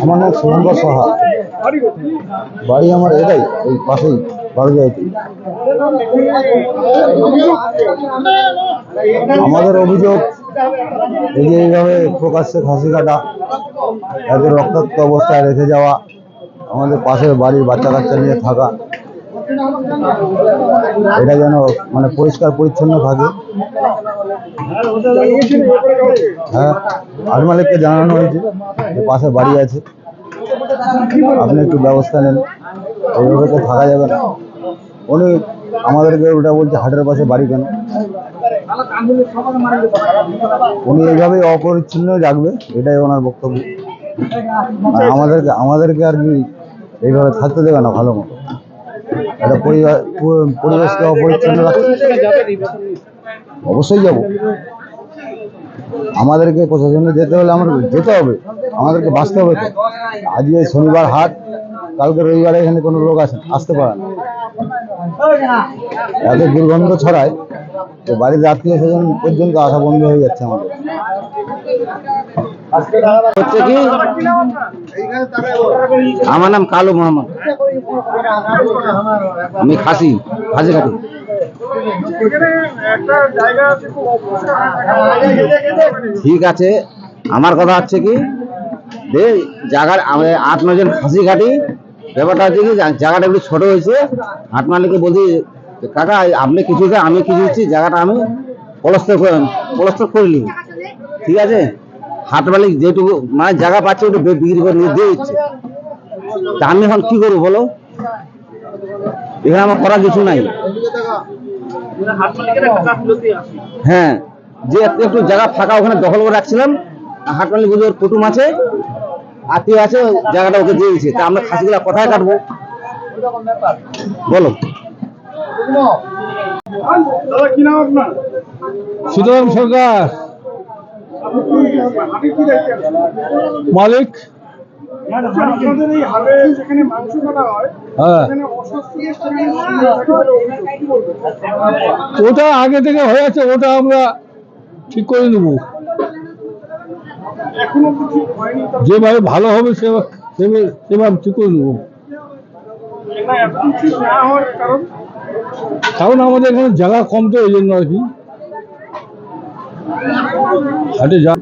আমার নাম শুভঙ্কর সাহা। বাড়ি আমার এটাই, এই পাশেই বাড়ি যাইতে। আমাদের অভিযোগ এই যে এইভাবে প্রকাশ্যে ফাঁসি কাটা, এত রক্তাক্ত অবস্থায় রেখে যাওয়া, আমাদের পাশের বাড়ির বাচ্চা কাচ্চা নিয়ে থাকা, এটা যেন মানে পরিষ্কার পরিচ্ছন্ন থাকে। হ্যাঁ, আট মালিককে জানানো হয়েছে যে পাশে বাড়ি আছে, আপনি একটু ব্যবস্থা নেন, এইভাবে তো থাকা যাবে না। উনি আমাদেরকে ওটা বলছে হাটের পাশে বাড়ি কেন, উনি এইভাবেই অপরিচ্ছন্ন রাখবে, এটাই ওনার বক্তব্য। আমাদেরকে আর কি এইভাবে থাকতে দেবে না ভালো মতো, একটা পরিবেশকে অপরিচ্ছন্ন রাখতে। অবশ্যই যাব, আমাদেরকে প্রশাসনে যেতে হলে আমাদের যেতে হবে, আমাদেরকে বাঁচতে হবে। তো আজকে শনিবার হাট, কালকে রবিবারে এখানে কোনো লোক আসতে পারে না। এত দুর্গন্ধ ছড়ায় যে বাড়ির আত্মীয় স্বজন পর্যন্ত আসা বন্ধ হয়ে যাচ্ছে আমাদের। হচ্ছে কি, আমার নাম কালু মোহাম্মদ, আমি খাসি কাটি। ঠিক আছে, আমার কথা হচ্ছে কি, জায়গার 8-9 জন খাসি কাটি। ব্যাপারটা হচ্ছে কি, জায়গাটা একটু ছোট হয়েছে। হাট মালিককে বলছি, কাকা আপনি কিছু আমি কিছু দিচ্ছি, জায়গাটা আমি পলস্তর করে নিই। ঠিক আছে, হাট মালিক যেটুকু মানে জায়গা পাচ্ছে ওটা বিক্রি করে নিয়ে দিয়ে দিচ্ছে। তা আমি এখন কি করবো বলো, এখানে আমার করার কিছু নাই। হ্যাঁ, যে একটু জায়গা ফাঁকা ওখানে দখল করে রাখছিলাম, হাট মালিক বুঝে ওর কুটুম আছে, আত্মীয় আছে, জায়গাটা ওকে দিয়ে দিচ্ছে। তা আমরা খাসিগুলা কোথায় কাটবো বলো? সুতরাং সরকার মালিক। ওটা আগে থেকে হয়ে আছে, ওটা আমরা ঠিক করে নেব, যেভাবে ভালো হবে সেভাবে ঠিক করে নেব। কারণ আমাদের এখানে জায়গা কম, তো এই জন্য আর কি হাটে যা।